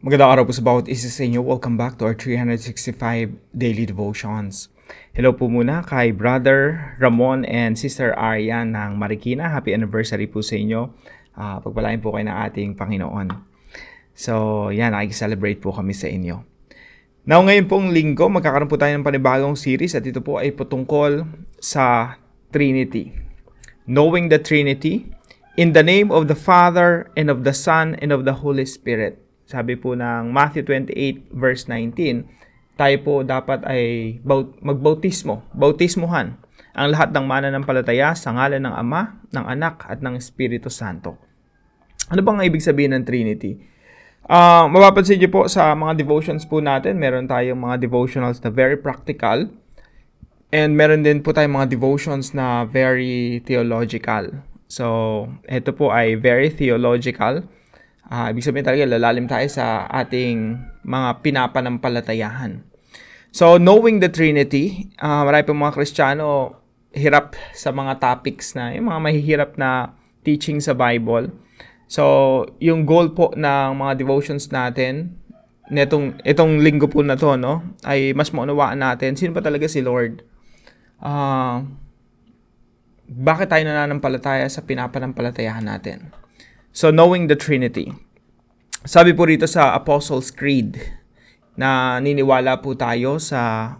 Magandang araw po sa bawat isa sa inyo. Welcome back to our 365 Daily Devotions. Hello po muna kay Brother Ramon and Sister Arya ng Marikina. Happy anniversary po sa inyo. Pagpalain po kayo ng ating Panginoon. So, yan, nakikiselebrate po kami sa inyo. Now, ngayon pong linggo, magkakaroon po tayo ng panibagong series at ito po ay patungkol sa Trinity. Knowing the Trinity, in the name of the Father, and of the Son, and of the Holy Spirit. Sabi po ng Matthew 28 verse 19, tayo po dapat ay bautismohan ang lahat ng mananampalataya sa ngalan ng Ama, ng Anak, at ng Espiritu Santo. Ano bang ibig sabihin ng Trinity? Mapapansin niyo po sa mga devotions po natin, meron tayong mga devotionals na very practical, and meron din po tayong mga devotions na very theological. So, ito po ay very theological. Ibig sabihin talaga, lalalim tayo sa ating mga pinapanampalatayahan. So, knowing the Trinity, marami po mga Kristiyano hirap sa mga topics na, yung mga mahihirap na teaching sa Bible. So, yung goal po ng mga devotions natin, itong linggo po na to, no, ay mas maunawaan natin, sino ba talaga si Lord? Bakit tayo nananampalataya sa pinapanampalatayahan natin? So, knowing the Trinity. Sabi po rito sa Apostles' Creed na niniwala po tayo sa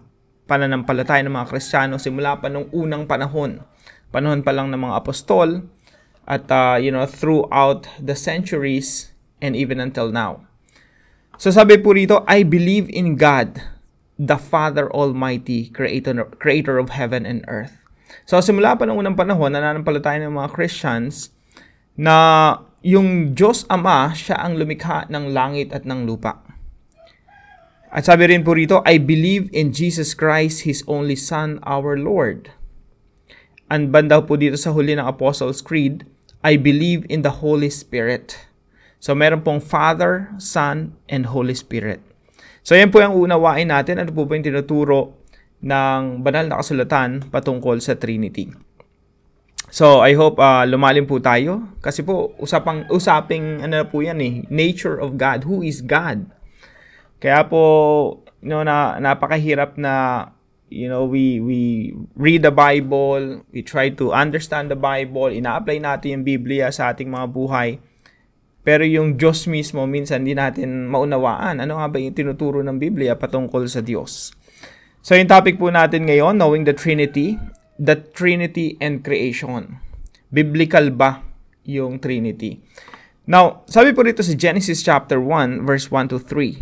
pananampalataya ng mga Kristiyano simula pa nung unang panahon. Panahon pa lang ng mga apostol at throughout the centuries and even until now. So, sabi po rito, I believe in God, the Father Almighty, creator of heaven and earth. So, simula pa nung unang panahon, nananampalataya ng mga Christians na yung Diyos Ama, siya ang lumikha ng langit at ng lupa. At sabi rin po rito, I believe in Jesus Christ, His only Son, our Lord. And banda po dito sa huli ng Apostles' Creed, I believe in the Holy Spirit. So meron pong Father, Son, and Holy Spirit. So yan po yung unawain natin. Ano po yung tinuturo ng banal na kasulatan patungkol sa Trinity. So, I hope lumalim po tayo. Kasi po, usaping ano po yan nature of God. Who is God? Kaya po, napakahirap na, we read the Bible, we try to understand the Bible, ina-apply natin yung Biblia sa ating mga buhay. Pero yung Diyos mismo, minsan hindi natin maunawaan. Ano nga ba yung tinuturo ng Biblia patungkol sa Diyos? So, yung topic po natin ngayon, knowing the Trinity and creation. Biblical ba yung Trinity? Now, sabi po rito sa Genesis chapter 1, verse 1 to 3.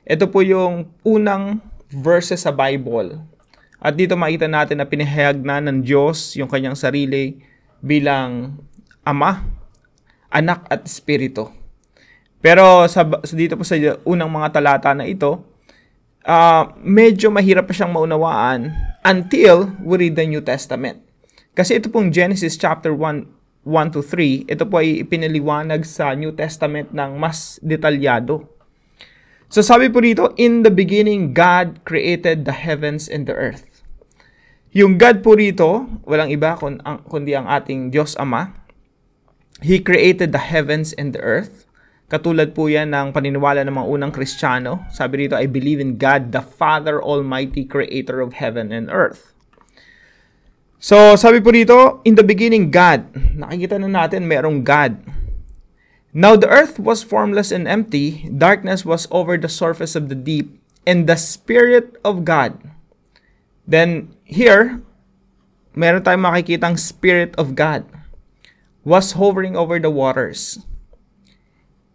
Ito po yung unang verses sa Bible. At dito makita natin na pinahayag na ng Diyos yung kanyang sarili bilang Ama, Anak at Espiritu. Pero dito po sa unang mga talata na ito, medyo mahirap pa siyang maunawaan until we read the New Testament. Kasi ito pong Genesis chapter 1 to 3, ito po ay ipinaliwanag sa New Testament ng mas detalyado. So sabi po rito, in the beginning, God created the heavens and the earth. Yung God po rito, walang iba kundi ang ating Diyos Ama. He created the heavens and the earth. Katulad po yan ng paniniwala ng mga unang Kristiyano. Sabi rito, I believe in God, the Father Almighty, creator of heaven and earth. So, sabi po rito, in the beginning, God. Nakikita na natin, merong God. Now, the earth was formless and empty. Darkness was over the surface of the deep. And the Spirit of God. Then, here, meron tayong makikitang Spirit of God was hovering over the waters.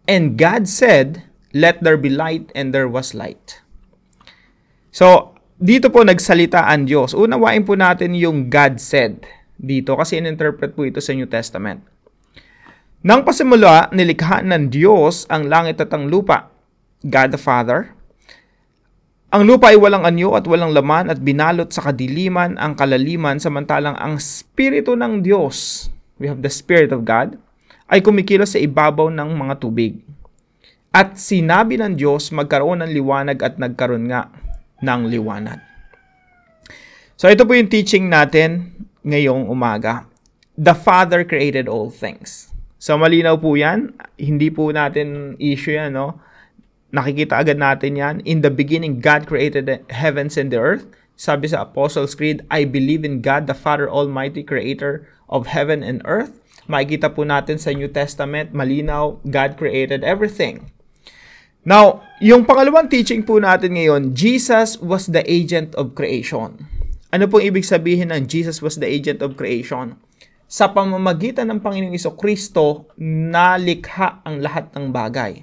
And God said, let there be light, and there was light. So, dito po nagsalita ang Diyos. Unawain po natin yung God said dito kasi in-interpret po ito sa New Testament. Nang pasimula, nilikha ng Diyos ang langit at ang lupa. God the Father. Ang lupa ay walang anyo at walang laman at binalot sa kadiliman ang kalaliman samantalang ang Espiritu ng Diyos, we have the Spirit of God, ay kumikilos sa ibabaw ng mga tubig. At sinabi ng Diyos, magkaroon ng liwanag at nagkaroon nga ng liwanag. So ito po yung teaching natin ngayong umaga. The Father created all things. So malinaw po yan. Hindi po natin issue yan, no? nakikita agad natin yan. In the beginning, God created the heavens and the earth. Sabi sa Apostles' Creed, I believe in God, the Father Almighty, creator of heaven and earth. Makikita po natin sa New Testament, malinaw, God created everything. Now, yung pangalawang teaching po natin ngayon, Jesus was the agent of creation. Ano pong ibig sabihin ng Jesus was the agent of creation? Sa pamamagitan ng Panginoong Jesucristo, nalikha ang lahat ng bagay.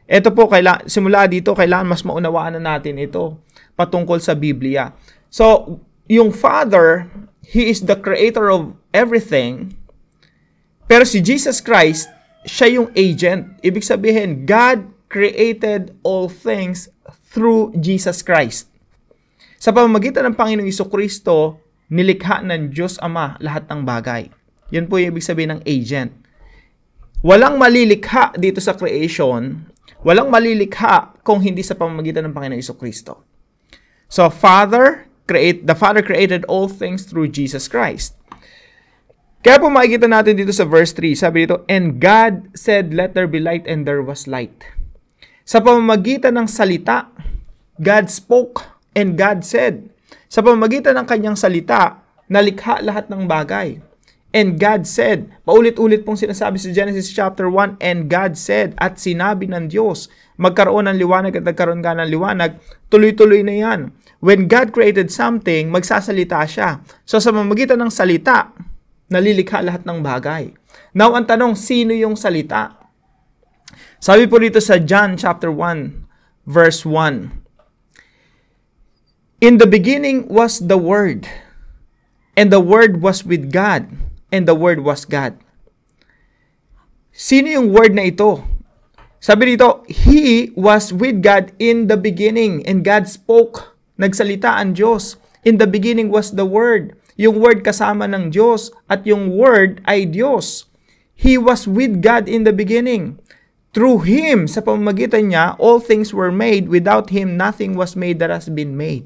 Ito po, simula dito, kailangan mas maunawaan na natin ito patungkol sa Biblia. So, yung Father, He is the creator of everything. Pero si Jesus Christ, siya yung agent. Ibig sabihin, God created all things through Jesus Christ. Sa pamamagitan ng Panginoong Jesucristo, nilikha ng Diyos Ama lahat ng bagay. Yan po yung ibig sabihin ng agent. Walang malilikha dito sa creation, walang malilikha kung hindi sa pamamagitan ng Panginoong Jesucristo. So, the Father created all things through Jesus Christ. Kaya po makikita natin dito sa verse 3, sabi dito, and God said, let there be light, and there was light. Sa pamamagitan ng salita, God spoke and God said. Sa pamamagitan ng kanyang salita, nalikha lahat ng bagay. And God said, paulit-ulit pong sinasabi sa Genesis chapter 1, and God said, at sinabi ng Diyos, magkaroon ng liwanag at nagkaroon ka ng liwanag, tuloy-tuloy na yan. When God created something, magsasalita siya. So sa pamamagitan ng salita, nalilikha lahat ng bagay. Now, ang tanong, sino yung salita? Sabi po dito sa John chapter 1, verse 1. In the beginning was the Word, and the Word was with God, and the Word was God. Sino yung Word na ito? Sabi dito, He was with God in the beginning, and God spoke. Nagsalita ang Diyos. In the beginning was the Word. Yung Word kasama ng Diyos, at yung Word ay Diyos. He was with God in the beginning. Through Him, sa pamamagitan niya, all things were made. Without Him, nothing was made that has been made.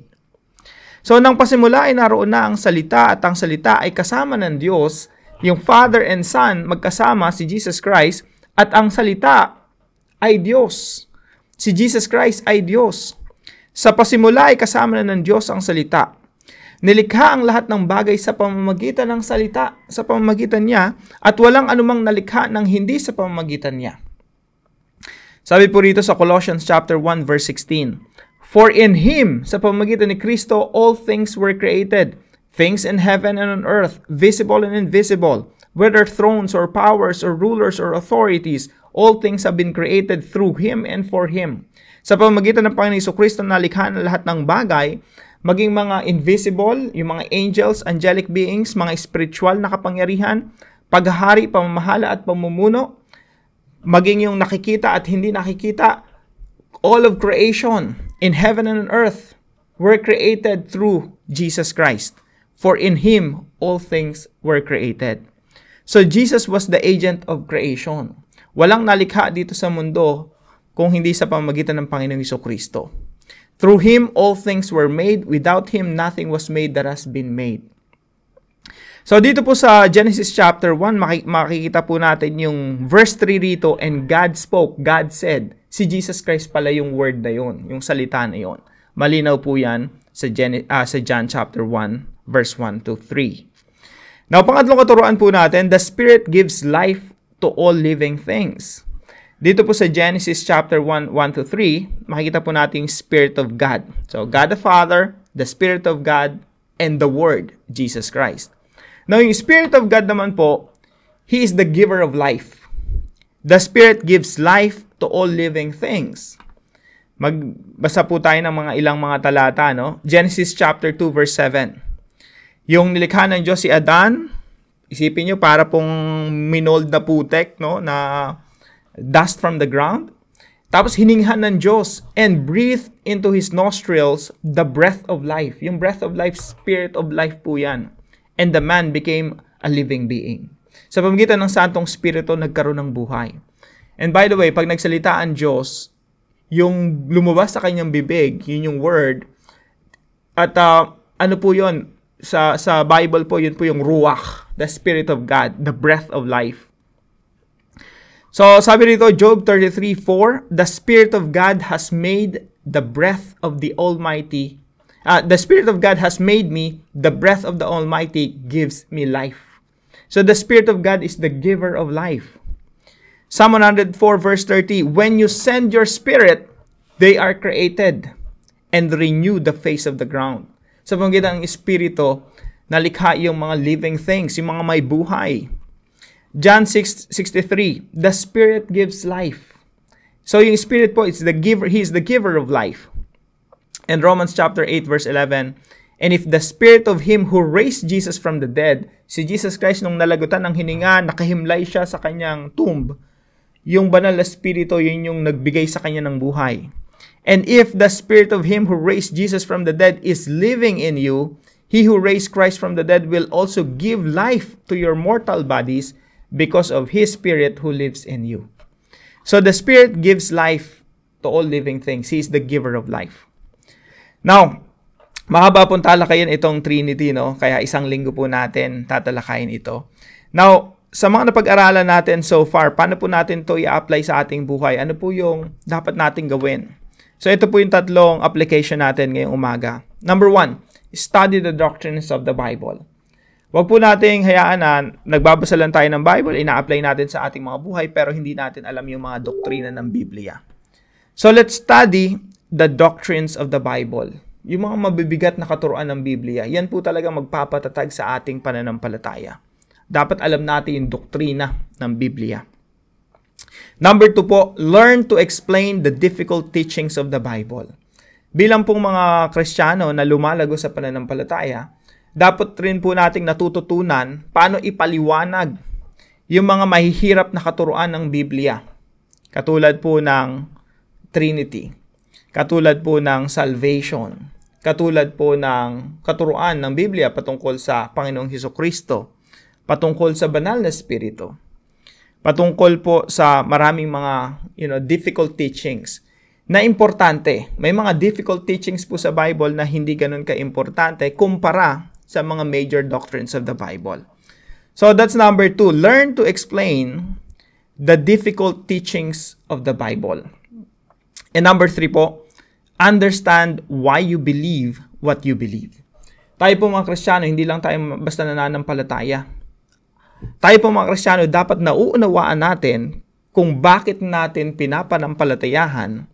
So, nang pasimula ay naroon na ang salita, at ang salita ay kasama ng Diyos, yung Father and Son, magkasama si Jesus Christ, at ang salita ay Diyos. Si Jesus Christ ay Diyos. Sa pasimula ay kasama na ng Diyos ang salita. Nilikha ang lahat ng bagay sa pamamagitan ng salita, sa pamamagitan niya, at walang anumang nalikha ng hindi sa pamamagitan niya. Sabi po rito sa Colossians chapter 1 verse 16, for in Him, sa pamamagitan ni Kristo, all things were created, things in heaven and on earth, visible and invisible, whether thrones or powers or rulers or authorities, all things have been created through Him and for Him. Sa pamamagitan ng Panginoong Jesucristo, nalikha na lahat ng bagay, maging mga invisible, yung mga angels, angelic beings, mga spiritual na kapangyarihan, paghahari, pamamahala at pamumuno, maging yung nakikita at hindi nakikita, all of creation in heaven and on earth were created through Jesus Christ. For in Him, all things were created. So Jesus was the agent of creation. Walang nalikha dito sa mundo kung hindi sa pamamagitan ng Panginoong Jesucristo. Through Him, all things were made. Without Him, nothing was made that has been made. So dito po sa Genesis chapter 1, makikita po natin yung verse 3 rito, and God spoke, God said. Si Jesus Christ pala yung word na yun, yung salita na yun. Malinaw po yan sa John chapter 1, verse 1 to 3. Now, pangatlong katuruan po natin, the Spirit gives life to all living things. Dito po sa Genesis chapter 1, 1 to 3, makikita po natin yung Spirit of God. So, God the Father, the Spirit of God, and the Word, Jesus Christ. Now, yung Spirit of God naman po, He is the giver of life. The Spirit gives life to all living things. Magbasa po tayo ng ilang mga talata, no? Genesis chapter 2, verse 7. Yung nilikha ng Diyos si Adan, isipin nyo, para pong minold na putek, no? Na dust from the ground. Tapos hininghan ng Diyos and breathed into his nostrils the breath of life. Yung breath of life, spirit of life po yan. And the man became a living being. Sa pamamagitan ng Santong Espiritu, nagkaroon ng buhay. And by the way, pag nagsalita ang Diyos, yung lumabas sa kanyang bibig, yun yung word. At ano po yun? Sa Bible po, yun po yung ruach, the Spirit of God, the breath of life. So, sabi rito, Job 33:4, the Spirit of God has made the breath of the Almighty. The Spirit of God has made me, the breath of the Almighty gives me life. So, the Spirit of God is the giver of life. Psalm 104 verse 30, when you send your Spirit, they are created and renew the face of the ground. Sa pamamagitan ng Espiritu, nalikha yung mga living things, yung mga may buhay. John 6:63, the Spirit gives life. So yung Spirit po, it's the giver, He is the giver of life. And Romans chapter 8 verse 11, and if the Spirit of Him who raised Jesus from the dead, si Jesus Christ nung nalagutan ng hininga, nakahimlay siya sa kanyang tomb, yung banal na Espiritu, yun yung nagbigay sa kanya ng buhay. And if the Spirit of Him who raised Jesus from the dead is living in you, He who raised Christ from the dead will also give life to your mortal bodies because of His Spirit who lives in you. So the Spirit gives life to all living things. He is the giver of life. Now, mahaba pong talakayan itong Trinity, no? Kaya isang linggo po natin tatalakayin ito. Now, sa mga napag-aralan natin so far, paano po natin to i-apply sa ating buhay? Ano po yung dapat nating gawin? So ito po yung tatlong application natin ngayong umaga. Number 1, study the doctrines of the Bible. Huwag po nating hayaan na nagbabasa lang tayo ng Bible, ina-apply natin sa ating mga buhay, pero hindi natin alam yung mga doktrina ng Biblia. So let's study the doctrines of the Bible. Yung mga mabibigat na katuruan ng Biblia, yan po talaga magpapatatag sa ating pananampalataya. Dapat alam natin yung doktrina ng Biblia. Number 2 po, learn to explain the difficult teachings of the Bible. Bilang pong mga Kristiyano na lumalago sa pananampalataya, dapat rin po nating natututunan paano ipaliwanag yung mga mahihirap na katuruan ng Biblia. Katulad po ng Trinity. Katulad po ng salvation. Katulad po ng katuruan ng Biblia patungkol sa Panginoong Hesukristo. Patungkol sa banal na Espiritu. Patungkol po sa maraming mga difficult teachings na importante. May mga difficult teachings po sa Bible na hindi ganun ka-importante kumpara sa mga major doctrines of the Bible. So that's number 2. Learn to explain the difficult teachings of the Bible. And number 3 po, understand why you believe what you believe. Tayo po mga Kristiyano, hindi lang tayo basta nananampalataya. Tayo po mga Kristiyano, dapat nauunawaan natin kung bakit natin pinapanampalatayahan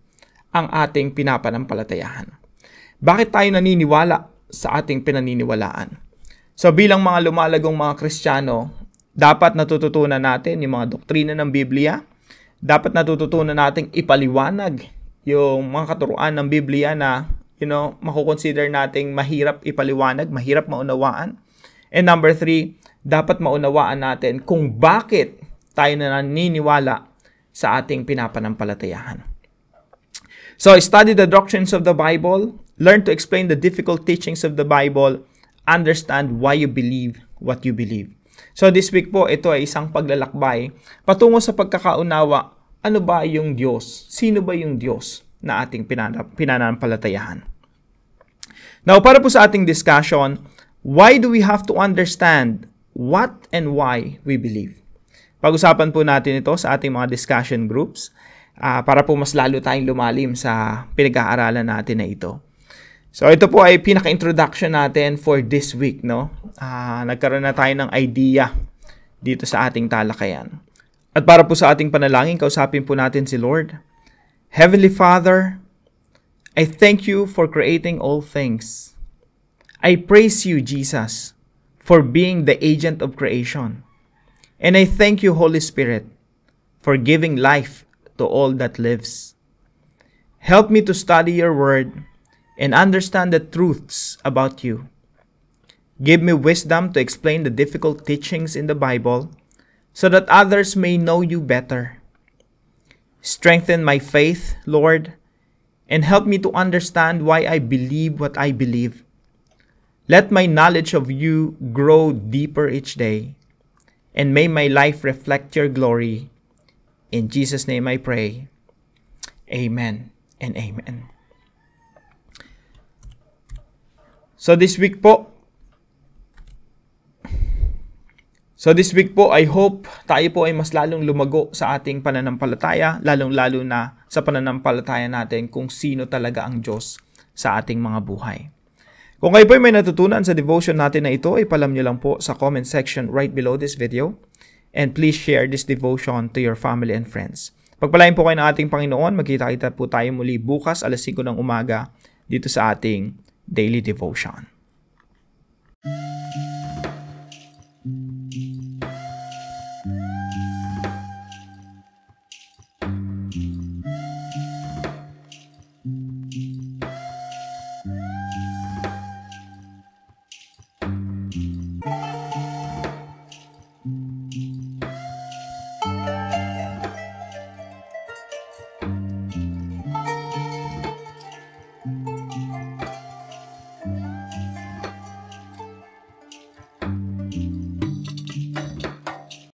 ang ating pinapanampalatayahan. Bakit tayo naniniwala sa ating pinaniniwalaan? So bilang mga lumalagong mga Kristiyano, dapat natututunan natin yung mga doktrina ng Biblia. Dapat natututunan nating ipaliwanag yung mga katuruan ng Biblia na makukonsider nating mahirap ipaliwanag, mahirap maunawaan. And number 3, dapat maunawaan natin kung bakit tayo naniniwala sa ating pinapanampalatayahan. So, study the doctrines of the Bible, learn to explain the difficult teachings of the Bible, understand why you believe what you believe. So, this week po, ito ay isang paglalakbay patungo sa pagkakaunawa, ano ba yung Diyos? Sino ba yung Diyos na ating pinanampalatayahan? Now, para po sa ating discussion, why do we have to understand what and why we believe? Pag-usapan po natin ito sa ating mga discussion groups para po mas lalo tayong lumalim sa pinag-aaralan natin na ito. So ito po ay pinaka-introduction natin for this week, no? Nagkaroon na tayo ng idea dito sa ating talakayan. At para po sa ating panalangin, kausapin po natin si Lord. Heavenly Father, I thank you for creating all things. I praise you, Jesus, for being the agent of creation. And I thank you, Holy Spirit, for giving life to all that lives. Help me to study your word and understand the truths about you. Give me wisdom to explain the difficult teachings in the Bible so that others may know you better. Strengthen my faith, Lord, and help me to understand why I believe what I believe. Let my knowledge of you grow deeper each day, and may my life reflect your glory. In Jesus' name I pray. Amen and amen. So this week po, So this week po, I hope tayo po ay mas lalong lumago sa ating pananampalataya, lalong-lalo na sa pananampalataya natin kung sino talaga ang Diyos sa ating mga buhay. Kung kayo po ay may natutunan sa devotion natin na ito, ipalam nyo lang po sa comment section right below this video. And please share this devotion to your family and friends. Pagpalain po kayo ng ating Panginoon, magkita-kita po tayo muli bukas alas 5 ng umaga dito sa ating Daily Devotion.